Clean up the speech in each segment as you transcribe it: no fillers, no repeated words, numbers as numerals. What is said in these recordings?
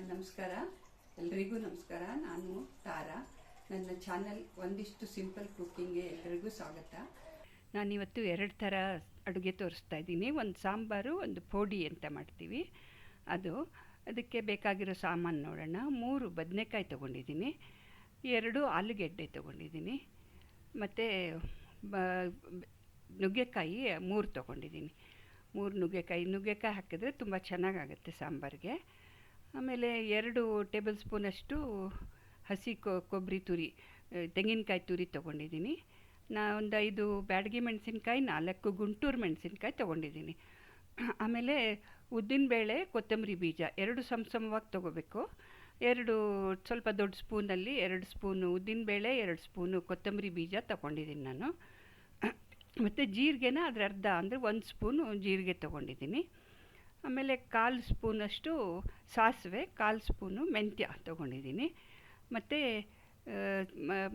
ನಮಸ್ಕಾರ, ಎಲ್ರಿಗೂ ನಮಸ್ಕಾರ. ನಾನು ತಾರಾ. ನನ್ನ ಚಾನಲ್ ಒಂದಿಷ್ಟು ಸಿಂಪಲ್ ಕುಕ್ಕಿಂಗ್ಗೆ ಎಲ್ರಿಗೂ ಸ್ವಾಗತ. ನಾನಿವತ್ತು 2 ಥರ ಅಡುಗೆ ತೋರಿಸ್ತಾ ಇದ್ದೀನಿ. ಒಂದು ಸಾಂಬಾರು, ಒಂದು ಪೋಡಿ ಅಂತ ಮಾಡ್ತೀವಿ. ಅದಕ್ಕೆ ಬೇಕಾಗಿರೋ ಸಾಮಾನು ನೋಡೋಣ. 3 ಬದನೆಕಾಯಿ ತೊಗೊಂಡಿದ್ದೀನಿ, 2 ಆಲೂಗೆಡ್ಡೆ ತೊಗೊಂಡಿದ್ದೀನಿ, ಮತ್ತು ನುಗ್ಗೆಕಾಯಿ 3 ತೊಗೊಂಡಿದ್ದೀನಿ. 3 ನುಗ್ಗೆಕಾಯಿ ಹಾಕಿದ್ರೆ ತುಂಬ ಚೆನ್ನಾಗಾಗುತ್ತೆ ಸಾಂಬಾರಿಗೆ. ಆಮೇಲೆ 2 ಟೇಬಲ್ ಸ್ಪೂನಷ್ಟು ಹಸಿ ಕೊಬ್ಬರಿ ತುರಿ, ತೆಂಗಿನಕಾಯಿ ತುರಿ ತೊಗೊಂಡಿದ್ದೀನಿ. ಒಂದು 5 ಬ್ಯಾಡಗಿ ಮೆಣಸಿನ್ಕಾಯಿ, 4 ಗುಂಟೂರು ಮೆಣಸಿನ್ಕಾಯಿ ತೊಗೊಂಡಿದ್ದೀನಿ. ಆಮೇಲೆ ಉದ್ದಿನಬೇಳೆ, ಕೊತ್ತಂಬರಿ ಬೀಜ 2 ಸಮವಾಗಿ ತೊಗೋಬೇಕು. 2 ಸ್ವಲ್ಪ ದೊಡ್ಡ ಸ್ಪೂನಲ್ಲಿ 2 ಸ್ಪೂನು ಉದ್ದಿನಬೇಳೆ, 2 ಸ್ಪೂನು ಕೊತ್ತಂಬರಿ ಬೀಜ ತೊಗೊಂಡಿದ್ದೀನಿ ನಾನು. ಮತ್ತು ಜೀರಿಗೆನ ಅದರ ಅರ್ಧ, ಅಂದರೆ 1 ಸ್ಪೂನು ಜೀರಿಗೆ ತೊಗೊಂಡಿದ್ದೀನಿ. ಆಮೇಲೆ 1/4 ಸ್ಪೂನಷ್ಟು ಸಾಸಿವೆ, 1/4 ಸ್ಪೂನು ಮೆಂತ್ಯ ತೊಗೊಂಡಿದ್ದೀನಿ. ಮತ್ತು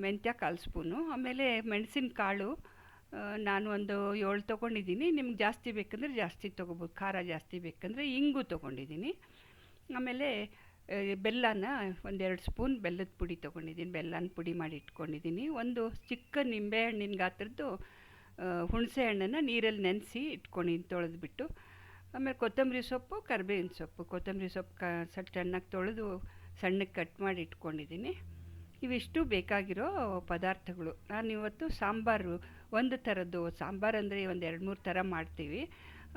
ಮೆಂತ್ಯ 1/4 ಸ್ಪೂನು. ಆಮೇಲೆ ಮೆಣಸಿನ ಕಾಳು ನಾನು ಒಂದು 7 ತೊಗೊಂಡಿದ್ದೀನಿ. ನಿಮ್ಗೆ ಜಾಸ್ತಿ ಬೇಕಂದರೆ ಜಾಸ್ತಿ ತೊಗೋಬೋದು, ಖಾರ ಜಾಸ್ತಿ ಬೇಕಂದರೆ ಇಂಗು ತೊಗೊಂಡಿದ್ದೀನಿ. ಆಮೇಲೆ ಬೆಲ್ಲನ 1-2 ಸ್ಪೂನ್ ಬೆಲ್ಲದ ಪುಡಿ ತೊಗೊಂಡಿದ್ದೀನಿ, ಬೆಲ್ಲನ ಪುಡಿ ಮಾಡಿ ಇಟ್ಕೊಂಡಿದ್ದೀನಿ. ಒಂದು ಚಿಕ್ಕ ನಿಂಬೆಹಣ್ಣಿನ ಗಾತ್ರದ್ದು ಹುಣಸೆ ಹಣ್ಣನ್ನು ನೀರಲ್ಲಿ ನೆನೆಸಿ ಇಟ್ಕೊಂಡಿದ್ದೀನಿ, ತೊಳೆದ್ಬಿಟ್ಟು. ಆಮೇಲೆ ಕೊತ್ತಂಬರಿ ಸೊಪ್ಪು, ಕರಿಬೇವಿನ ಸೊಪ್ಪು. ಕೊತ್ತಂಬರಿ ಸೊಪ್ಪು ಚೆನ್ನಾಗಿ ತೊಳೆದು ಸಣ್ಣಕ್ಕೆ ಕಟ್ ಮಾಡಿ ಇಟ್ಕೊಂಡಿದ್ದೀನಿ. ಇವಿಷ್ಟು ಬೇಕಾಗಿರೋ ಪದಾರ್ಥಗಳು. ನಾನಿವತ್ತು ಸಾಂಬಾರು ಒಂದು ಥರದ್ದು ಸಾಂಬಾರು, ಅಂದರೆ ಒಂದು 2-3 ಥರ ಮಾಡ್ತೀವಿ,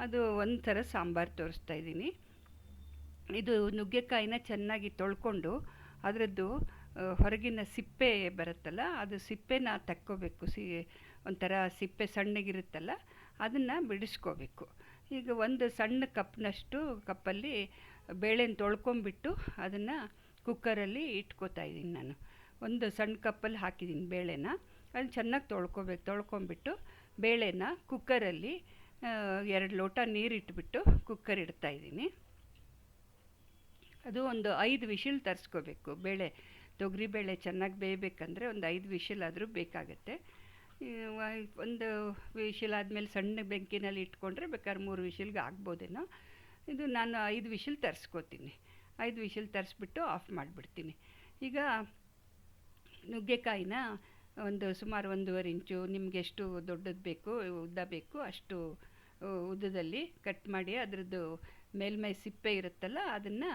ಅದು ಒಂದು ಥರ ಸಾಂಬಾರು ತೋರಿಸ್ತಾ ಇದ್ದೀನಿ. ಇದು ನುಗ್ಗೆಕಾಯಿನ ಚೆನ್ನಾಗಿ ತೊಳ್ಕೊಂಡು ಅದರದ್ದು ಹೊರಗಿನ ಸಿಪ್ಪೆ ಬರುತ್ತಲ್ಲ, ಅದು ಸಿಪ್ಪೆನ ತಕ್ಕೋಬೇಕು. ಒಂಥರ ಸಿಪ್ಪೆ ಸಣ್ಣಗಿರುತ್ತಲ್ಲ, ಅದನ್ನು ಬಿಡಿಸ್ಕೋಬೇಕು. ಈಗ ಒಂದು ಸಣ್ಣ ಕಪ್ಪಲ್ಲಿ ಬೇಳೆನ ತೊಳ್ಕೊಂಬಿಟ್ಟು ಅದನ್ನು ಕುಕ್ಕರಲ್ಲಿ ಇಟ್ಕೋತಾ ಇದ್ದೀನಿ ನಾನು. ಒಂದು ಸಣ್ಣ ಕಪ್ಪಲ್ಲಿ ಹಾಕಿದ್ದೀನಿ ಬೇಳೆನ, ಅದನ್ನು ಚೆನ್ನಾಗಿ ತೊಳ್ಕೊಂಬಿಟ್ಟು ಬೇಳೆನ ಕುಕ್ಕರಲ್ಲಿ 2 ಲೋಟ ನೀರಿಟ್ಬಿಟ್ಟು ಕುಕ್ಕರ್ ಇಡ್ತಾಯಿದ್ದೀನಿ. ಅದು ಒಂದು 5 ವಿಷಿಲ್ ತರಿಸ್ಕೋಬೇಕು. ತೊಗರಿಬೇಳೆ ಚೆನ್ನಾಗಿ ಬೇಯಬೇಕಂದ್ರೆ ಒಂದು 5 ವಿಷಿಲ್ ಆದರೂ ಬೇಕಾಗತ್ತೆ. ಒಂದು ವಿಷಿಲ್ ಆದಮೇಲೆ ಸಣ್ಣ ಬೆಂಕಿನಲ್ಲಿ ಇಟ್ಕೊಂಡ್ರೆ ಬೇಕಾದ್ರೆ 3 ವಿಷಿಲ್ಗೆ ಆಗ್ಬೋದೇನೋ. ಇದು ನಾನು 5 ವಿಷಿಲ್ ತರಿಸ್ಕೋತೀನಿ. 5 ವಿಷಿಲ್ ತರಿಸ್ಬಿಟ್ಟು ಆಫ್ ಮಾಡಿಬಿಡ್ತೀನಿ. ಈಗ ನುಗ್ಗೆಕಾಯಿನ ಸುಮಾರು 1.5 ಇಂಚು, ನಿಮ್ಗೆ ಎಷ್ಟು ದೊಡ್ಡದು ಬೇಕು, ಉದ್ದ ಬೇಕು ಅಷ್ಟು ಉದ್ದದಲ್ಲಿ ಕಟ್ ಮಾಡಿ, ಅದರದ್ದು ಮೇಲ್ಮೈ ಸಿಪ್ಪೆ ಇರುತ್ತಲ್ಲ ಅದನ್ನು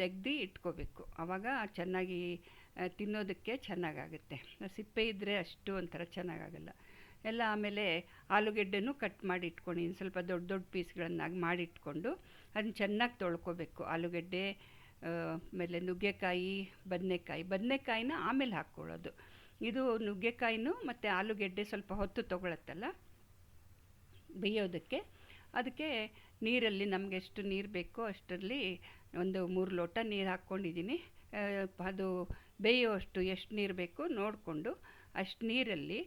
ತೆಗ್ದು ಇಟ್ಕೋಬೇಕು. ಆವಾಗ ಚೆನ್ನಾಗಿ ತಿನ್ನೋದಕ್ಕೆ ಚೆನ್ನಾಗಾಗುತ್ತೆ. ಸಿಪ್ಪೆ ಇದ್ದರೆ ಅಷ್ಟು ಒಂಥರ ಚೆನ್ನಾಗಾಗಲ್ಲ ಎಲ್ಲ. ಆಮೇಲೆ ಆಲೂಗೆಡ್ಡೆನೂ ಕಟ್ ಮಾಡಿ ಇಟ್ಕೊಂಡಿದ್ದೀನಿ, ಸ್ವಲ್ಪ ದೊಡ್ಡ ದೊಡ್ಡ ಪೀಸ್ಗಳನ್ನಾಗಿ ಮಾಡಿಟ್ಕೊಂಡು ಅದನ್ನ ಚೆನ್ನಾಗಿ ತೊಳ್ಕೊಬೇಕು. ಆಲೂಗೆಡ್ಡೆ, ಆಮೇಲೆ ನುಗ್ಗೆಕಾಯಿ, ಬದನೆಕಾಯಿನ ಆಮೇಲೆ ಹಾಕ್ಕೊಳ್ಳೋದು. ಇದು ನುಗ್ಗೆಕಾಯಿನೂ ಮತ್ತು ಆಲೂಗೆಡ್ಡೆ ಸ್ವಲ್ಪ ಹೊತ್ತು ತೊಗೊಳತ್ತಲ್ಲ ಬೇಯೋದಕ್ಕೆ. ಅದಕ್ಕೆ ನೀರಲ್ಲಿ ನಮಗೆ ಎಷ್ಟು ನೀರು ಬೇಕೋ ಅಷ್ಟರಲ್ಲಿ ಒಂದು 3 ಲೋಟ ನೀರು ಹಾಕ್ಕೊಂಡಿದ್ದೀನಿ. ಅದು ಬೇಯೋಷ್ಟು ಎಷ್ಟು ನೀರು ಬೇಕೋ ನೋಡಿಕೊಂಡು ಅಷ್ಟು ನೀರಲ್ಲಿ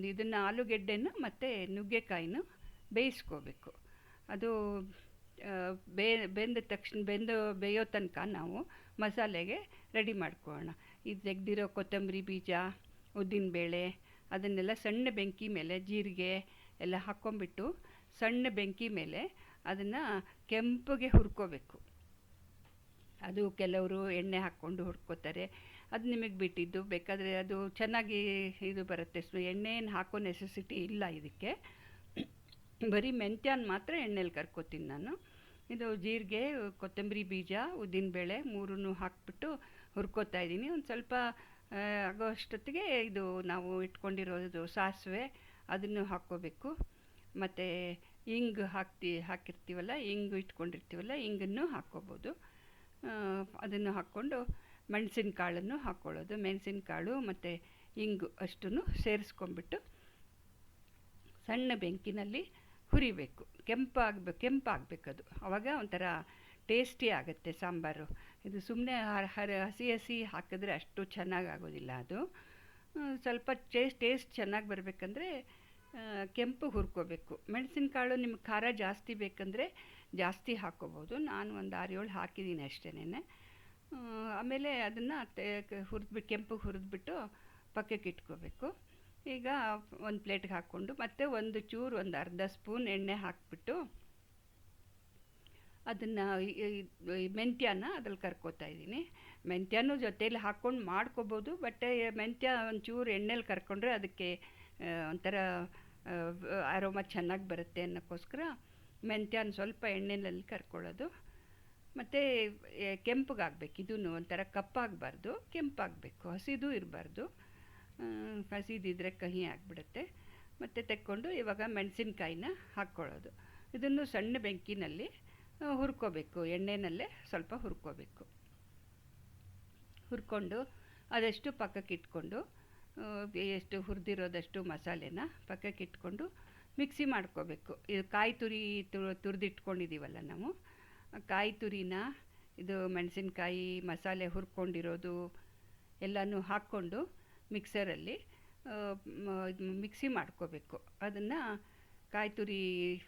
ಇದನ್ನು ಆಲೂಗೆಡ್ಡೆನ ಮತ್ತು ನುಗ್ಗೆಕಾಯಿನ ಬೇಯಿಸ್ಕೋಬೇಕು. ಅದು ಬೆಂದ ತಕ್ಷಣ ಬೇಯೋ ತನಕ ನಾವು ಮಸಾಲೆಗೆ ರೆಡಿ ಮಾಡ್ಕೊಳ್ಳೋಣ. ಇದು ತೆಗ್ದಿರೋ ಕೊತ್ತಂಬರಿ ಬೀಜ, ಉದ್ದಿನಬೇಳೆ ಅದನ್ನೆಲ್ಲ ಸಣ್ಣ ಬೆಂಕಿ ಮೇಲೆ, ಜೀರಿಗೆ ಎಲ್ಲ ಹಾಕ್ಕೊಂಬಿಟ್ಟು ಸಣ್ಣ ಬೆಂಕಿ ಮೇಲೆ ಅದನ್ನು ಕೆಂಪಗೆ ಹುರ್ಕೋಬೇಕು. ಅದು ಕೆಲವರು ಎಣ್ಣೆ ಹಾಕ್ಕೊಂಡು ಹುರ್ಕೋತಾರೆ, ಅದು ನಿಮಗೆ ಬಿಟ್ಟಿದ್ದು. ಬೇಕಾದರೆ ಅದು ಚೆನ್ನಾಗಿ ಇದು ಬರುತ್ತೆ. ಎಣ್ಣೆಯನ್ನು ಹಾಕೋ ನೆಸೆಸಿಟಿ ಇಲ್ಲ ಇದಕ್ಕೆ. ಬರೀ ಮೆಂತ್ಯನ ಮಾತ್ರ ಎಣ್ಣೆಲಿ ಕರ್ಕೋತೀನಿ ನಾನು. ಇದು ಜೀರಿಗೆ, ಕೊತ್ತಂಬರಿ ಬೀಜ, ಉದ್ದಿನಬೇಳೆ 3 ಹಾಕ್ಬಿಟ್ಟು ಹುರ್ಕೋತಾ ಇದ್ದೀನಿ. ಒಂದು ಸ್ವಲ್ಪ ಆಗೋ ಅಷ್ಟೊತ್ತಿಗೆ ಇದು ನಾವು ಇಟ್ಕೊಂಡಿರೋದು ಸಾಸಿವೆ ಅದನ್ನು ಹಾಕ್ಕೋಬೇಕು. ಮತ್ತು ಇಂಗು ಹಾಕಿರ್ತೀವಲ್ಲ, ಇಂಗು ಇಟ್ಕೊಂಡಿರ್ತೀವಲ್ಲ, ಇಂಗನ್ನು ಹಾಕ್ಕೋಬೋದು. ಅದನ್ನು ಹಾಕ್ಕೊಂಡು ಮೆಣಸಿನಕಾಳನ್ನು ಹಾಕ್ಕೊಳ್ಳೋದು. ಮೆಣಸಿನಕಾಳು ಮತ್ತು ಇಂಗು ಅಷ್ಟನ್ನು ಸೇರಿಸ್ಕೊಂಡ್ಬಿಟ್ಟು ಸಣ್ಣ ಬೆಂಕಿನಲ್ಲಿ ಹುರಿಬೇಕು. ಕೆಂಪಾಗಬೇಕದು. ಆವಾಗ ಒಂಥರ ಟೇಸ್ಟಿ ಆಗುತ್ತೆ ಸಾಂಬಾರು. ಇದು ಸುಮ್ಮನೆ ಹಸಿ ಹಾಕಿದ್ರೆ ಅಷ್ಟು ಚೆನ್ನಾಗಾಗೋದಿಲ್ಲ. ಅದು ಸ್ವಲ್ಪ ಟೇಸ್ಟ್ ಚೆನ್ನಾಗಿ ಬರಬೇಕಂದ್ರೆ ಕೆಂಪು ಹುರ್ಕೋಬೇಕು. ಮೆಣಸಿನಕಾಳು ನಿಮ್ಗೆ ಖಾರ ಜಾಸ್ತಿ ಬೇಕಂದರೆ ಜಾಸ್ತಿ ಹಾಕ್ಕೋಬೋದು. ನಾನು ಒಂದು 6-7 ಹಾಕಿದ್ದೀನಿ ಅಷ್ಟೇನೆ. ಆಮೇಲೆ ಅದನ್ನು ಕೆಂಪು ಹುರಿದ್ಬಿಟ್ಟು ಪಕ್ಕಕ್ಕೆ ಇಟ್ಕೋಬೇಕು. ಈಗ ಒಂದು ಪ್ಲೇಟ್ಗೆ ಹಾಕ್ಕೊಂಡು ಮತ್ತೆ ಒಂದು ಅರ್ಧ ಸ್ಪೂನ್ ಎಣ್ಣೆ ಹಾಕಿಬಿಟ್ಟು ಅದನ್ನು ಮೆಂತ್ಯನ ಅದ್ರಲ್ಲಿ ಕರ್ಕೋತಾ ಇದ್ದೀನಿ. ಮೆಂತ್ಯನೂ ಜೊತೇಲಿ ಹಾಕ್ಕೊಂಡು ಮಾಡ್ಕೋಬೋದು, ಬಟ್ ಮೆಂತ್ಯ ಒಂಚೂರು ಎಣ್ಣೆಲಿ ಕರ್ಕೊಂಡ್ರೆ ಅದಕ್ಕೆ ಒಂಥರ ಅರೋಮ ಚೆನ್ನಾಗಿ ಬರುತ್ತೆ ಅನ್ನೋಕ್ಕೋಸ್ಕರ ಮೆಂತ್ಯನ ಸ್ವಲ್ಪ ಎಣ್ಣೆಯಲ್ಲಿ ಕರ್ಕೊಳ್ಳೋದು. ಮತ್ತು ಕೆಂಪಗಾಗಬೇಕು, ಇದೂ ಒಂಥರ ಕಪ್ಪಾಗಬಾರ್ದು, ಕೆಂಪಾಗಬೇಕು, ಹಸಿದು ಇರಬಾರ್ದು. ಹಸಿದಿದ್ರೆ ಕಹಿ ಆಗಿಬಿಡುತ್ತೆ. ಮತ್ತು ತೆಕ್ಕೊಂಡು ಇವಾಗ ಮೆಣಸಿನ್ಕಾಯಿನ ಹಾಕ್ಕೊಳ್ಳೋದು. ಇದನ್ನು ಸಣ್ಣ ಬೆಂಕಿನಲ್ಲಿ ಹುರ್ಕೋಬೇಕು, ಎಣ್ಣೆನಲ್ಲೇ ಸ್ವಲ್ಪ ಹುರ್ಕೋಬೇಕು. ಹುರ್ಕೊಂಡು ಅದಷ್ಟು ಪಕ್ಕಕ್ಕೆ ಇಟ್ಕೊಂಡು ಎಷ್ಟು ಹುರಿದಿರೋದಷ್ಟು ಮಸಾಲೆನ ಪಕ್ಕಕ್ಕೆ ಇಟ್ಕೊಂಡು ಮಿಕ್ಸಿ ಮಾಡ್ಕೋಬೇಕು. ಇದು ಕಾಯಿ ತುರಿ ತುರಿದಿಟ್ಕೊಂಡಿದ್ದೀವಲ್ಲ ನಾವು, ಕಾಯಿ ತುರಿನ ಇದು ಮೆಣಸಿನ್ಕಾಯಿ ಮಸಾಲೆ ಹುರ್ಕೊಂಡಿರೋದು ಎಲ್ಲನೂ ಹಾಕ್ಕೊಂಡು ಮಿಕ್ಸರಲ್ಲಿ ಮಿಕ್ಸಿ ಮಾಡ್ಕೋಬೇಕು. ಅದನ್ನು ಕಾಯಿ ತುರಿ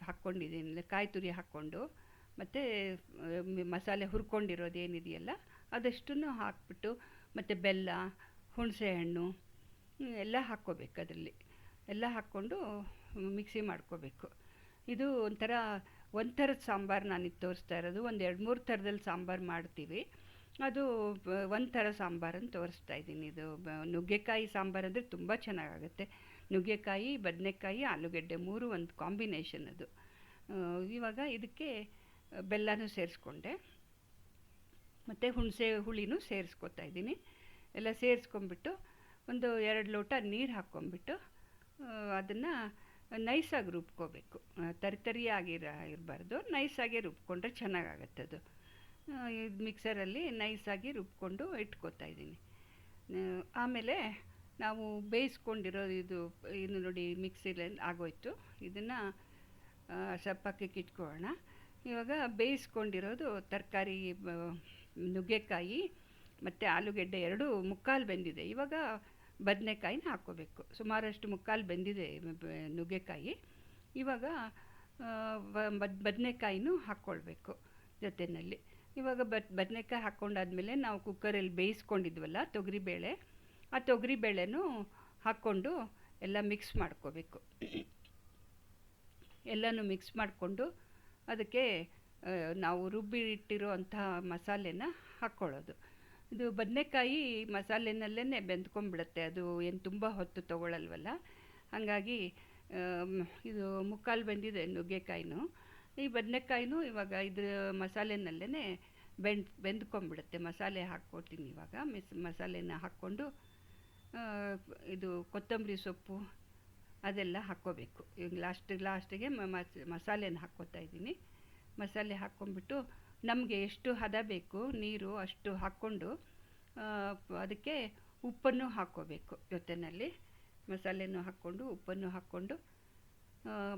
ಹಾಕ್ಕೊಂಡಿದ್ದೀನಿ, ಕಾಯಿ ತುರಿ ಹಾಕ್ಕೊಂಡು ಮತ್ತು ಮಸಾಲೆ ಹುರ್ಕೊಂಡಿರೋದು ಏನಿದೆಯಲ್ಲ ಅದಷ್ಟನ್ನು ಹಾಕ್ಬಿಟ್ಟು, ಮತ್ತು ಬೆಲ್ಲ, ಹುಣಸೆಹಣ್ಣು ಎಲ್ಲ ಹಾಕ್ಕೋಬೇಕು. ಅದರಲ್ಲಿ ಎಲ್ಲ ಹಾಕ್ಕೊಂಡು ಮಿಕ್ಸಿ ಮಾಡ್ಕೋಬೇಕು. ಇದು ಒಂಥರದ ಸಾಂಬಾರು ನಾನಿದು ತೋರಿಸ್ತಾ ಇರೋದು. ಒಂದು 2-3 ಥರದಲ್ಲಿ ಸಾಂಬಾರು ಮಾಡ್ತೀವಿ, ಅದು ಒಂಥರ ಸಾಂಬಾರನ್ನು ತೋರಿಸ್ತಾ ಇದ್ದೀನಿ. ಇದು ನುಗ್ಗೆಕಾಯಿ ಸಾಂಬಾರು ಅಂದರೆ ತುಂಬ ಚೆನ್ನಾಗಾಗುತ್ತೆ. ನುಗ್ಗೆಕಾಯಿ, ಬದನೆಕಾಯಿ, ಆಲೂಗೆಡ್ಡೆ 3 ಒಂದು ಕಾಂಬಿನೇಷನ್ ಅದು. ಇವಾಗ ಇದಕ್ಕೆ ಬೆಲ್ಲನೂ ಸೇರಿಸ್ಕೊಂಡೆ, ಮತ್ತು ಹುಣಸೆ ಹುಳಿನೂ ಸೇರಿಸ್ಕೊತಾ ಇದ್ದೀನಿ. ಎಲ್ಲ ಸೇರಿಸ್ಕೊಂಬಿಟ್ಟು ಒಂದು 2 ಲೋಟ ನೀರು ಹಾಕ್ಕೊಂಬಿಟ್ಟು ಅದನ್ನು ನೈಸಾಗಿ ರುಬ್ಕೋಬೇಕು. ತರಿಯಾಗಿ ಇರಬಾರ್ದು, ನೈಸಾಗೆ ರುಬ್ಕೊಂಡ್ರೆ ಚೆನ್ನಾಗಾಗತ್ತೆ ಅದು. ಇದು ಮಿಕ್ಸರಲ್ಲಿ ನೈಸಾಗಿ ರುಬ್ಕೊಂಡು ಇಟ್ಕೋತಾ ಇದ್ದೀನಿ. ಆಮೇಲೆ ನಾವು ಬೇಯಿಸ್ಕೊಂಡಿರೋ ಇದು ನೋಡಿ ಮಿಕ್ಸಿಲಿ ಆಗೋಯ್ತು. ಇದನ್ನು ಪಕ್ಕಕ್ಕೆ ಇಟ್ಕೊಳ್ಳೋಣ. ಇವಾಗ ಬೇಯಿಸ್ಕೊಂಡಿರೋದು ತರಕಾರಿ, ನುಗ್ಗೆಕಾಯಿ ಮತ್ತು ಆಲೂಗೆಡ್ಡೆ 2 ಮುಕ್ಕಾಲು ಬೆಂದಿದೆ. ಇವಾಗ ಬದನೆಕಾಯಿನ ಹಾಕ್ಕೋಬೇಕು. ಸುಮಾರಷ್ಟು ಮುಕ್ಕಾಲು ಬೆಂದಿದೆ ನುಗ್ಗೆಕಾಯಿ. ಇವಾಗ ಬದನೆಕಾಯಿನೂ ಹಾಕ್ಕೊಳ್ಬೇಕು ಜೊತೆಯಲ್ಲಿ. ಇವಾಗ ಬದನೆಕಾಯಿ ಹಾಕ್ಕೊಂಡಾದ್ಮೇಲೆ ನಾವು ಕುಕ್ಕರಲ್ಲಿ ಬೇಯಿಸ್ಕೊಂಡಿದ್ವಲ್ಲ ತೊಗರಿಬೇಳೆ, ಆ ತೊಗರಿಬೇಳೆನೂ ಹಾಕ್ಕೊಂಡು ಎಲ್ಲ ಮಿಕ್ಸ್ ಮಾಡ್ಕೋಬೇಕು. ಎಲ್ಲನೂ ಮಿಕ್ಸ್ ಮಾಡಿಕೊಂಡು ಅದಕ್ಕೆ ನಾವು ರುಬ್ಬಿ ಇಟ್ಟಿರೋ ಅಂತಹ ಮಸಾಲೆನ ಹಾಕ್ಕೊಳ್ಳೋದು. ಇದು ಬದನೆಕಾಯಿ ಮಸಾಲೆನಲ್ಲೇ ಬೆಂದ್ಕೊಂಡ್ಬಿಡುತ್ತೆ, ಅದು ಏನು ತುಂಬ ಹೊತ್ತು ತೊಗೊಳ್ಳಲ್ವಲ್ಲ. ಹಾಗಾಗಿ ಇದು ಮುಕ್ಕಾಲು ಬೆಂದಿದೆ ನುಗ್ಗೆಕಾಯಿನೂ. ಈ ಬದನೆಕಾಯಿನೂ ಇವಾಗ ಇದ್ರ ಮಸಾಲೆನಲ್ಲೇ ಬೆಂದ್ಕೊಂಡ್ಬಿಡುತ್ತೆ. ಮಸಾಲೆ ಹಾಕ್ಕೊಳ್ತೀನಿ ಇವಾಗ. ಮಸಾಲೆನ ಹಾಕ್ಕೊಂಡು ಇದು ಕೊತ್ತಂಬರಿ ಸೊಪ್ಪು ಅದೆಲ್ಲ ಹಾಕ್ಕೋಬೇಕು. ಈಗ ಲಾಸ್ಟಿಗೆ ಮಸಾಲೆನ ಹಾಕ್ಕೋತಾ ಇದ್ದೀನಿ. ಮಸಾಲೆ ಹಾಕ್ಕೊಂಡ್ಬಿಟ್ಟು ನಮಗೆ ಎಷ್ಟು ಹದ ಬೇಕು ನೀರು ಅಷ್ಟು ಹಾಕ್ಕೊಂಡು ಅದಕ್ಕೆ ಉಪ್ಪನ್ನು ಹಾಕ್ಕೋಬೇಕು. ಜೊತೆಯಲ್ಲಿ ಮಸಾಲೆನೂ ಹಾಕ್ಕೊಂಡು ಉಪ್ಪನ್ನು ಹಾಕ್ಕೊಂಡು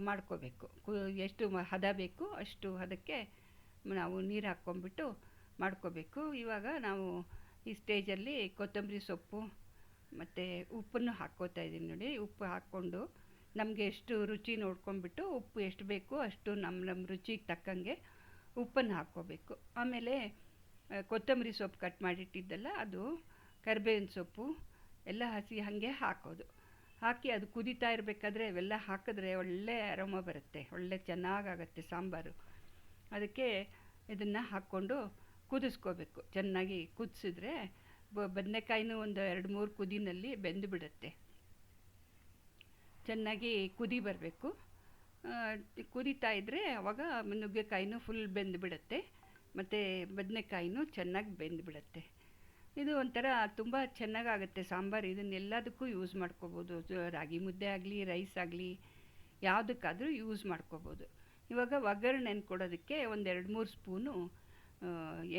ಮಾಡ್ಕೋಬೇಕು. ಎಷ್ಟು ಹದ ಬೇಕು ಅಷ್ಟು ಹದಕ್ಕೆ ನಾವು ನೀರು ಹಾಕ್ಕೊಂಡ್ಬಿಟ್ಟು ಮಾಡ್ಕೋಬೇಕು. ಇವಾಗ ನಾವು ಈ ಸ್ಟೇಜಲ್ಲಿ ಕೊತ್ತಂಬರಿ ಸೊಪ್ಪು ಮತ್ತು ಉಪ್ಪನ್ನು ಹಾಕ್ಕೋತಾ ಇದ್ದೀನಿ ನೋಡಿ. ಉಪ್ಪು ಹಾಕ್ಕೊಂಡು ನಮಗೆ ಎಷ್ಟು ರುಚಿ ನೋಡ್ಕೊಂಡ್ಬಿಟ್ಟು ಉಪ್ಪು ಎಷ್ಟು ಬೇಕು ಅಷ್ಟು ನಮ್ಮ ರುಚಿಗೆ ತಕ್ಕಂಗೆ ಉಪ್ಪನ್ನು ಹಾಕ್ಕೋಬೇಕು. ಆಮೇಲೆ ಕೊತ್ತಂಬರಿ ಸೊಪ್ಪು ಕಟ್ ಮಾಡಿಟ್ಟಿದ್ದಲ್ಲ ಅದು, ಕರಿಬೇವಿನ ಸೊಪ್ಪು ಎಲ್ಲ ಹಸಿ ಹಾಗೆ ಹಾಕೋದು. ಹಾಕಿ ಅದು ಕುದೀತಾ ಇರಬೇಕಾದ್ರೆ ಅವೆಲ್ಲ ಹಾಕಿದ್ರೆ ಒಳ್ಳೆ ಅರೋಮ ಬರುತ್ತೆ, ಒಳ್ಳೆ ಚೆನ್ನಾಗಾಗತ್ತೆ ಸಾಂಬಾರು. ಅದಕ್ಕೆ ಇದನ್ನು ಹಾಕ್ಕೊಂಡು ಕುದಿಸ್ಕೋಬೇಕು. ಚೆನ್ನಾಗಿ ಕುದಿಸಿದ್ರೆ ಬದನೆಕಾಯಿನೂ ಒಂದು 2-3 ಕುದಿನಲ್ಲಿ ಬೆಂದು ಬಿಡುತ್ತೆ. ಚೆನ್ನಾಗಿ ಕುದಿ ಬರಬೇಕು. ಕುದೀತಾ ಇದ್ದರೆ ಆವಾಗ ನುಗ್ಗೆಕಾಯಿನೂ ಫುಲ್ ಬೆಂದು ಬಿಡುತ್ತೆ, ಮತ್ತು ಬದನೆಕಾಯಿನೂ ಚೆನ್ನಾಗಿ ಬೆಂದು ಬಿಡುತ್ತೆ. ಇದು ಒಂಥರ ತುಂಬ ಚೆನ್ನಾಗಾಗುತ್ತೆ ಸಾಂಬಾರು. ಇದನ್ನೆಲ್ಲದಕ್ಕೂ ಯೂಸ್ ಮಾಡ್ಕೋಬೋದು. ರಾಗಿ ಮುದ್ದೆ ಆಗಲಿ, ರೈಸ್ ಆಗಲಿ, ಯಾವುದಕ್ಕಾದರೂ ಯೂಸ್ ಮಾಡ್ಕೋಬೋದು. ಇವಾಗ ಒಗ್ಗರಣೆನ ಕೊಡೋದಕ್ಕೆ ಒಂದು 2-3 ಸ್ಪೂನು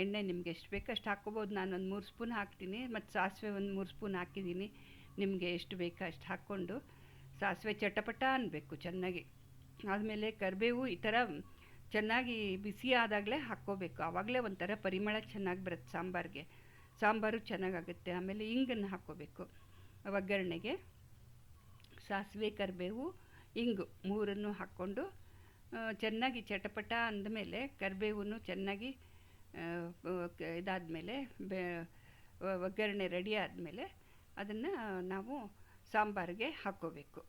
ಎಣ್ಣೆ ನಿಮ್ಗೆ ಎಷ್ಟು ಬೇಕು ಅಷ್ಟು ಹಾಕ್ಕೋಬೋದು. ನಾನು ಒಂದು 3 ಸ್ಪೂನ್ ಹಾಕ್ತೀನಿ, ಮತ್ತು ಸಾಸಿವೆ ಒಂದು 3 ಸ್ಪೂನ್ ಹಾಕಿದ್ದೀನಿ. ನಿಮಗೆ ಎಷ್ಟು ಬೇಕೋ ಅಷ್ಟು ಹಾಕ್ಕೊಂಡು ಸಾಸಿವೆ ಚಟಪಟ ಅನ್ನಬೇಕು ಚೆನ್ನಾಗಿ. ಆದಮೇಲೆ ಕರಿಬೇವು ಈ ಥರ ಚೆನ್ನಾಗಿ ಬಿಸಿ ಆದಾಗಲೇ ಹಾಕ್ಕೋಬೇಕು. ಆವಾಗಲೇ ಒಂಥರ ಪರಿಮಳ ಚೆನ್ನಾಗಿ ಬರುತ್ತೆ ಸಾಂಬಾರಿಗೆ, ಸಾಂಬಾರು ಚೆನ್ನಾಗಾಗುತ್ತೆ. ಆಮೇಲೆ ಇಂಗನ್ನು ಹಾಕ್ಕೋಬೇಕು ಒಗ್ಗರಣೆಗೆ. ಸಾಸಿವೆ, ಕರಿಬೇವು, ಇಂಗು 3 ಹಾಕ್ಕೊಂಡು ಚೆನ್ನಾಗಿ ಚಟಪಟ ಅಂದಮೇಲೆ ಕರಿಬೇವು ಚೆನ್ನಾಗಿ ಇದಾದಮೇಲೆ ಒಗ್ಗರಣೆ ರೆಡಿ ಆದಮೇಲೆ ಅದನ್ನು ನಾವು ಸಾಂಬಾರಿಗೆ ಹಾಕ್ಕೋಬೇಕು.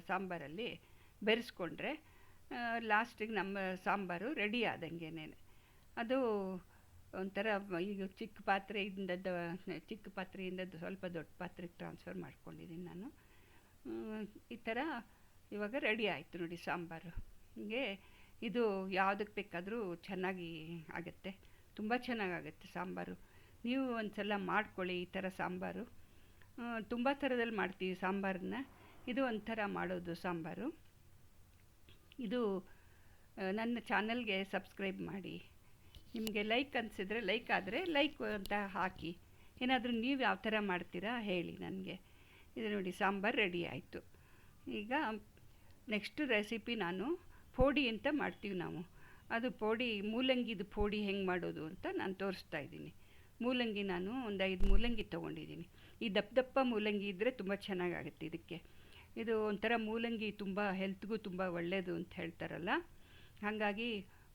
ಸಾಂಬಾರಲ್ಲಿ ಬೆರೆಸ್ಕೊಂಡ್ರೆ ಲಾಸ್ಟಿಗೆ ನಮ್ಮ ಸಾಂಬಾರು ರೆಡಿ ಆದಂಗೆನೇ. ಅದು ಒಂಥರ ಈಗ ಚಿಕ್ಕ ಪಾತ್ರೆಯಿಂದ ಸ್ವಲ್ಪ ದೊಡ್ಡ ಪಾತ್ರೆಗೆ ಟ್ರಾನ್ಸ್ಫರ್ ಮಾಡ್ಕೊಂಡಿದ್ದೀನಿ ನಾನು. ಈ ಥರ ಇವಾಗ ರೆಡಿ ಆಯಿತು ನೋಡಿ ಸಾಂಬಾರು. ಹೀಗೆ ಇದು ಯಾವುದಕ್ಕೆ ಬೇಕಾದರೂ ಚೆನ್ನಾಗಿ ಆಗುತ್ತೆ, ತುಂಬ ಚೆನ್ನಾಗಾಗುತ್ತೆ ಸಾಂಬಾರು. ನೀವು ಒಂದು ಸಲ ಮಾಡ್ಕೊಳ್ಳಿ ಈ ಥರ ಸಾಂಬಾರು. ತುಂಬ ಥರದಲ್ಲಿ ಮಾಡ್ತೀವಿ ಸಾಂಬಾರನ್ನ, ಇದು ಒಂಥರ ಮಾಡೋದು ಸಾಂಬಾರು. ಇದು ನನ್ನ ಚಾನಲ್ಗೆ ಸಬ್ಸ್ಕ್ರೈಬ್ ಮಾಡಿ. ನಿಮಗೆ ಲೈಕ್ ಅನಿಸಿದರೆ ಲೈಕ್ ಆದರೆ ಲೈಕ್ ಅಂತ ಹಾಕಿ. ಏನಾದರೂ ನೀವು ಯಾವ ಥರ ಮಾಡ್ತೀರಾ ಹೇಳಿ ನನಗೆ. ಇದು ನೋಡಿ ಸಾಂಬಾರು ರೆಡಿ ಆಯಿತು. ಈಗ ನೆಕ್ಸ್ಟ್ ರೆಸಿಪಿ ನಾನು ಪೋಡಿ ಅಂತ ಮಾಡ್ತೀವಿ ನಾವು. ಅದು ಪೋಡಿ, ಮೂಲಂಗಿದು ಪೋಡಿ ಹೆಂಗೆ ಮಾಡೋದು ಅಂತ ನಾನು ತೋರಿಸ್ತಾ ಇದ್ದೀನಿ. ಮೂಲಂಗಿ ನಾನು ಒಂದು 5 ಮೂಲಂಗಿ ತೊಗೊಂಡಿದ್ದೀನಿ. ಈ ದಪ್ಪ ಮೂಲಂಗಿ ಇದ್ದರೆ ತುಂಬ ಚೆನ್ನಾಗಾಗುತ್ತೆ ಇದಕ್ಕೆ. ಇದು ಒಂಥರ ಮೂಲಂಗಿ ತುಂಬ ಹೆಲ್ತ್ಗೂ ತುಂಬ ಒಳ್ಳೆಯದು ಅಂತ ಹೇಳ್ತಾರಲ್ಲ, ಹಾಗಾಗಿ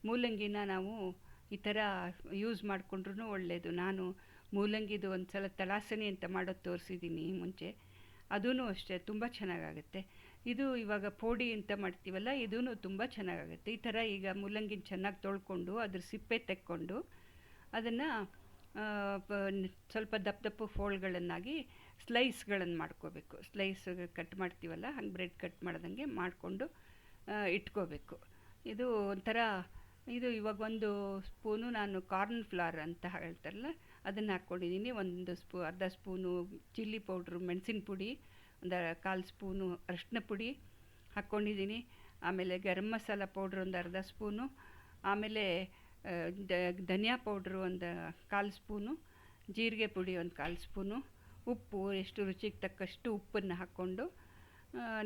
ಮೂಲಂಗಿನ ನಾವು ಈ ಥರ ಯೂಸ್ ಮಾಡಿಕೊಂಡ್ರೂ ಒಳ್ಳೆಯದು. ನಾನು ಮೂಲಂಗಿದು ಒಂದು ಸಲ ತಲಾಸಣಿ ಅಂತ ಮಾಡೋದು ತೋರಿಸಿದ್ದೀನಿ ಮುಂಚೆ, ಅದೂ ಅಷ್ಟೇ ತುಂಬ ಚೆನ್ನಾಗಾಗುತ್ತೆ. ಇದು ಇವಾಗ ಪೋಡಿ ಅಂತ ಮಾಡ್ತೀವಲ್ಲ, ಇದೂ ತುಂಬ ಚೆನ್ನಾಗಾಗುತ್ತೆ. ಈ ಥರ ಈಗ ಮೂಲಂಗಿನ ಚೆನ್ನಾಗಿ ತೊಳ್ಕೊಂಡು ಅದ್ರ ಸಿಪ್ಪೆ ತೆಕ್ಕೊಂಡು ಅದನ್ನು ಸ್ವಲ್ಪ ದಪ್ಪ ಫೋಲ್ಡ್ಗಳನ್ನಾಗಿ ಸ್ಲೈಸ್ಗಳನ್ನು ಮಾಡ್ಕೋಬೇಕು. ಸ್ಲೈಸ್ ಕಟ್ ಮಾಡ್ತೀವಲ್ಲ ಹಂಗೆ ಬ್ರೆಡ್ ಕಟ್ ಮಾಡ್ದಂಗೆ ಮಾಡಿಕೊಂಡು ಇಟ್ಕೋಬೇಕು. ಇದು ಒಂಥರ ಇದು ಇವಾಗ 1 ಸ್ಪೂನು ನಾನು ಕಾರ್ನ್ ಫ್ಲವರ್ ಅಂತ ಹೇಳ್ತಾರಲ್ಲ ಅದನ್ನು ಹಾಕ್ಕೊಂಡಿದ್ದೀನಿ. ಅರ್ಧ ಸ್ಪೂನು ಚಿಲ್ಲಿ ಪೌಡ್ರು, ಮೆಣಸಿನ ಪುಡಿ, ಒಂದು 1/4 ಸ್ಪೂನು ಅರಿಶಿನ ಪುಡಿ ಹಾಕ್ಕೊಂಡಿದ್ದೀನಿ. ಆಮೇಲೆ ಗರಂ ಮಸಾಲ ಪೌಡ್ರ್ ಒಂದು ಅರ್ಧ ಸ್ಪೂನು, ಆಮೇಲೆ ಧನಿಯಾ ಪೌಡ್ರು ಒಂದು 1/4 ಸ್ಪೂನು, ಜೀರಿಗೆ ಪುಡಿ ಒಂದು 1/4 ಸ್ಪೂನು, ಉಪ್ಪು ಎಷ್ಟು ರುಚಿಗೆ ತಕ್ಕಷ್ಟು ಉಪ್ಪನ್ನು ಹಾಕ್ಕೊಂಡು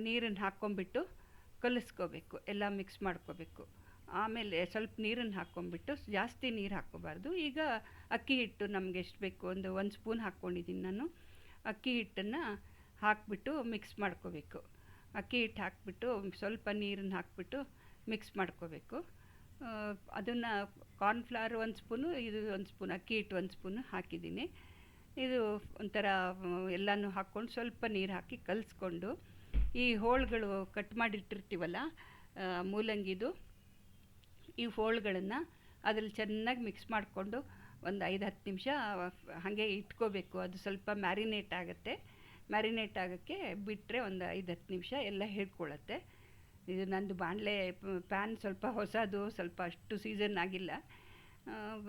ನೀರನ್ನು ಹಾಕ್ಕೊಂಬಿಟ್ಟು ಕಲಿಸ್ಕೋಬೇಕು, ಎಲ್ಲ ಮಿಕ್ಸ್ ಮಾಡ್ಕೋಬೇಕು. ಆಮೇಲೆ ಸ್ವಲ್ಪ ನೀರನ್ನು ಹಾಕ್ಕೊಂಬಿಟ್ಟು, ಜಾಸ್ತಿ ನೀರು ಹಾಕ್ಕೋಬಾರ್ದು. ಈಗ ಅಕ್ಕಿ ಹಿಟ್ಟು ನಮಗೆ ಎಷ್ಟು ಬೇಕು ಒಂದು ಸ್ಪೂನ್ ಹಾಕ್ಕೊಂಡಿದ್ದೀನಿ ನಾನು. ಅಕ್ಕಿ ಹಿಟ್ಟನ್ನು ಹಾಕ್ಬಿಟ್ಟು ಮಿಕ್ಸ್ ಮಾಡ್ಕೋಬೇಕು. ಅಕ್ಕಿ ಹಿಟ್ಟು ಹಾಕ್ಬಿಟ್ಟು ಸ್ವಲ್ಪ ನೀರನ್ನು ಹಾಕ್ಬಿಟ್ಟು ಮಿಕ್ಸ್ ಮಾಡ್ಕೋಬೇಕು. ಅದನ್ನು ಕಾರ್ನ್ಫ್ಲವರ್ 1 ಸ್ಪೂನು, ಇದು 1 ಸ್ಪೂನ್, ಅಕ್ಕಿ ಹಿಟ್ಟು 1 ಸ್ಪೂನು ಹಾಕಿದ್ದೀನಿ. ಇದು ಒಂಥರ ಎಲ್ಲನೂ ಹಾಕ್ಕೊಂಡು ಸ್ವಲ್ಪ ನೀರು ಹಾಕಿ ಕಲಿಸ್ಕೊಂಡು ಈ ಹೋಳುಗಳು ಕಟ್ ಮಾಡಿಟ್ಟಿರ್ತೀವಲ್ಲ ಮೂಲಂಗಿದು, ಈ ಹೋಳುಗಳನ್ನು ಅದ್ರಲ್ಲಿ ಚೆನ್ನಾಗಿ ಮಿಕ್ಸ್ ಮಾಡಿಕೊಂಡು ಒಂದು 5-10 ನಿಮಿಷ ಹಾಗೆ ಇಟ್ಕೋಬೇಕು. ಅದು ಸ್ವಲ್ಪ ಮ್ಯಾರಿನೇಟ್ ಆಗುತ್ತೆ. ಮ್ಯಾರಿನೇಟ್ ಆಗೋಕ್ಕೆ ಬಿಟ್ಟರೆ ಒಂದು 5-10 ನಿಮಿಷ ಎಲ್ಲ ಹಿಡ್ಕೊಳ್ಳುತ್ತೆ. ಇದು ನಂದು ಬಾಣಲೆ ಪ್ಯಾನ್ ಸ್ವಲ್ಪ ಹೊಸದು, ಸ್ವಲ್ಪ ಅಷ್ಟು ಸೀಸನ್ ಆಗಿಲ್ಲ.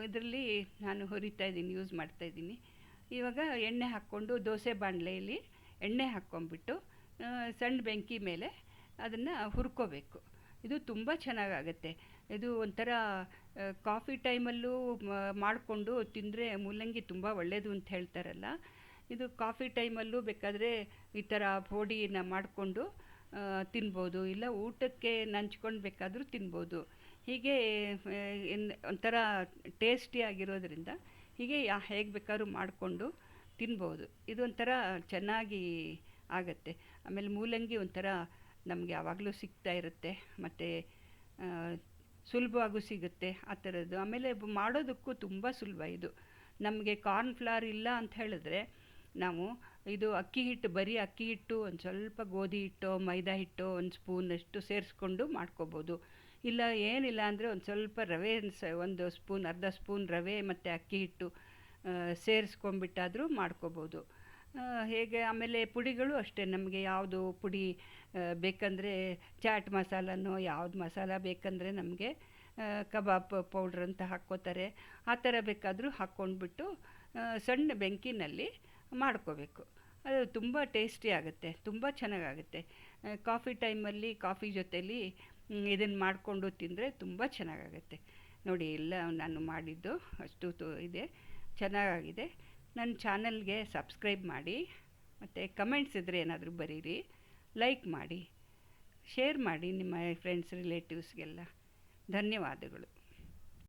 ಇದರಲ್ಲಿ ನಾನು ಹುರಿತಾಯಿದ್ದೀನಿ, ಯೂಸ್ ಮಾಡ್ತಾಯಿದ್ದೀನಿ. ಇವಾಗ ಎಣ್ಣೆ ಹಾಕ್ಕೊಂಡು ದೋಸೆ ಬಾಣಲೆಯಲ್ಲಿ ಎಣ್ಣೆ ಹಾಕ್ಕೊಂಬಿಟ್ಟು ಸಣ್ಣ ಬೆಂಕಿ ಮೇಲೆ ಅದನ್ನು ಹುರ್ಕೋಬೇಕು. ಇದು ತುಂಬ ಚೆನ್ನಾಗಾಗತ್ತೆ. ಇದು ಒಂಥರ ಕಾಫಿ ಟೈಮಲ್ಲೂ ಮಾಡಿಕೊಂಡು ತಿಂದರೆ ಮೂಲಂಗಿ ತುಂಬ ಒಳ್ಳೆಯದು ಅಂತ ಹೇಳ್ತಾರಲ್ಲ, ಇದು ಕಾಫಿ ಟೈಮಲ್ಲೂ ಬೇಕಾದರೆ ಈ ಥರ ಪೋಡಿನ ಮಾಡಿಕೊಂಡು ತಿನ್ಬೋದು, ಇಲ್ಲ ಊಟಕ್ಕೆ ನಂಚ್ಕೊಂಡು ಬೇಕಾದರೂ ತಿನ್ಬೋದು. ಹೀಗೆ ಒಂಥರ ಟೇಸ್ಟಿಯಾಗಿರೋದ್ರಿಂದ ಹೀಗೆ ಹೇಗೆ ಬೇಕಾದ್ರೂ ಮಾಡಿಕೊಂಡು ತಿನ್ಬೋದು. ಇದು ಒಂಥರ ಚೆನ್ನಾಗಿ ಆಗುತ್ತೆ. ಆಮೇಲೆ ಮೂಲಂಗಿ ಒಂಥರ ನಮಗೆ ಯಾವಾಗಲೂ ಸಿಗ್ತಾ ಇರುತ್ತೆ, ಮತ್ತು ಸುಲಭವಾಗೂ ಸಿಗುತ್ತೆ ಆ ಥರದ್ದು. ಆಮೇಲೆ ಮಾಡೋದಕ್ಕೂ ತುಂಬ ಸುಲಭ ಇದು. ನಮಗೆ ಕಾರ್ನ್ಫ್ಲವರ್ ಇಲ್ಲ ಅಂತ ಹೇಳಿದ್ರೆ ನಾವು ಇದು ಬರೀ ಅಕ್ಕಿ ಹಿಟ್ಟು, ಒಂದು ಸ್ವಲ್ಪ ಗೋಧಿ ಹಿಟ್ಟು, ಮೈದಾ ಹಿಟ್ಟು 1 ಸ್ಪೂನಷ್ಟು ಸೇರಿಸ್ಕೊಂಡು ಮಾಡ್ಕೋಬೋದು. ಇಲ್ಲ ಏನಿಲ್ಲ ಅಂದರೆ ಒಂದು ಸ್ವಲ್ಪ ರವೆ, 1 ಸ್ಪೂನ್, ಅರ್ಧ ಸ್ಪೂನ್ ರವೆ ಮತ್ತು ಅಕ್ಕಿ ಹಿಟ್ಟು ಸೇರಿಸ್ಕೊಂಡ್ಬಿಟ್ಟಾದರೂ ಮಾಡ್ಕೋಬೋದು. ಹೇಗೆ ಆಮೇಲೆ ಪುಡಿಗಳು ಅಷ್ಟೇ, ನಮಗೆ ಯಾವುದು ಪುಡಿ ಬೇಕಂದರೆ ಚಾಟ್ ಮಸಾಲನೋ ಯಾವ್ದು ಮಸಾಲ ಬೇಕಂದರೆ ನಮಗೆ ಕಬಾಬ್ ಪೌಡ್ರ್ ಅಂತ ಹಾಕ್ಕೋತಾರೆ, ಆ ಥರ ಬೇಕಾದರೂ ಹಾಕ್ಕೊಂಡ್ಬಿಟ್ಟು ಸಣ್ಣ ಬೆಂಕಿನಲ್ಲಿ ಮಾಡ್ಕೋಬೇಕು. ಅದು ತುಂಬ ಟೇಸ್ಟಿ ಆಗುತ್ತೆ, ತುಂಬ ಚೆನ್ನಾಗಾಗುತ್ತೆ. ಕಾಫಿ ಟೈಮಲ್ಲಿ ಕಾಫಿ ಜೊತೆಲಿ ಇದನ್ನು ಮಾಡಿಕೊಂಡು ತಿಂದರೆ ತುಂಬ ಚೆನ್ನಾಗಾಗುತ್ತೆ. ನೋಡಿ, ಎಲ್ಲ ನಾನು ಮಾಡಿದ್ದು ಅಷ್ಟು ಇದೆ, ಚೆನ್ನಾಗಾಗಿದೆ. ನನ್ನ ಚಾನಲ್ಗೆ ಸಬ್ಸ್ಕ್ರೈಬ್ ಮಾಡಿ, ಮತ್ತು ಕಮೆಂಟ್ಸ್ ಇದ್ದರೆ ಏನಾದರೂ ಬರೀರಿ, ಲೈಕ್ ಮಾಡಿ, ಶೇರ್ ಮಾಡಿ ನಿಮ್ಮ ಫ್ರೆಂಡ್ಸ್ ರಿಲೇಟಿವ್ಸ್ಗೆಲ್ಲ. ಧನ್ಯವಾದಗಳು.